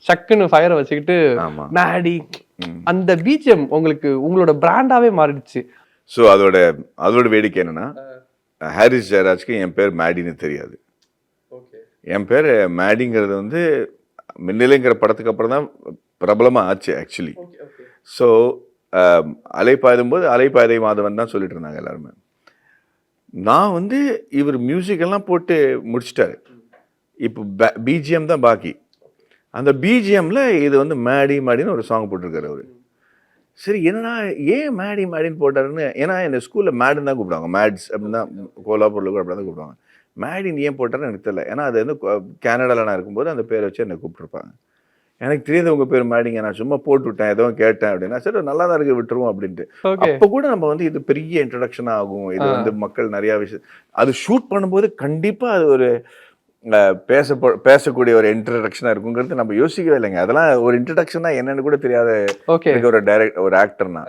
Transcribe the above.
சக்குன்னு ஃபயரை வச்சுக்கிட்டு ஆமா. மேடி அந்த பிஜிஎம் உங்களுக்கு உங்களோட பிராண்டாவே மாறிடுச்சு. ஸோ அதோட வேடிக்கை என்னன்னா, ஹாரிஸ் ஜெயராஜ்க்கு என் பேர் மேடின்னு தெரியாது. என் பேர் மேடிங்கிறது வந்து மின்னலைங்கிற படத்துக்கு அப்புறம் தான் பிரபலமாக ஆச்சு ஆக்சுவலி. ஸோ அலைப்பாயுதும் போது அலைப்பாயுதை மாதவன் தான் சொல்லிட்டு இருந்தாங்க எல்லாருமே. நான் வந்து இவர் மியூசிக் எல்லாம் போட்டு முடிச்சிட்டாரு. இப்போ பிஜிஎம் தான் பாக்கி. அந்த பிஜிஎம்ல இது வந்து மேடி மேடின்னு ஒரு சாங் போட்டிருக்காரு அவரு. சரி என்னன்னா ஏன் மேடி மேடின்னு போட்டாருன்னு, ஏன்னா இந்த ஸ்கூல்ல மேடுன்னு தான் கூப்பிடுவாங்க. மேட்ஸ் அப்படின்னு தான் கோலாப்பூர்ல கூட அப்படி தான் கூப்பிடுவாங்க. மேடின்னு ஏன் போட்டாருன்னு எனக்கு தெரியல. ஏன்னா அது வந்து கனடால நான் இருக்கும்போது அந்த பேரை வச்சு என்னை கூப்பிட்டுருப்பாங்க. எனக்கு தெரியாது உங்க பேர் மேடிங்க, நான் சும்மா போட்டு விட்டேன், ஏதோ கேட்டேன் அப்படின்னா, சரி நல்லா தான் இருக்கு விட்டுருவோம் அப்படின்ட்டு. அப்போ கூட நம்ம வந்து இது பெரிய இன்ட்ரடக்ஷன் ஆகும், இது வந்து மக்கள் நிறைய விஷயம் அது ஷூட் பண்ணும்போது கண்டிப்பா அது ஒரு பேசக்கூடிய ஒரு இன்ட்ரடக்ஷனா இருக்குங்கிறது நம்ம யோசிக்கவே இல்லைங்க. அதெல்லாம் ஒரு இன்ட்ரடக்ஷனா என்னன்னு கூட தெரியாத ஒரு ஆக்டர்னா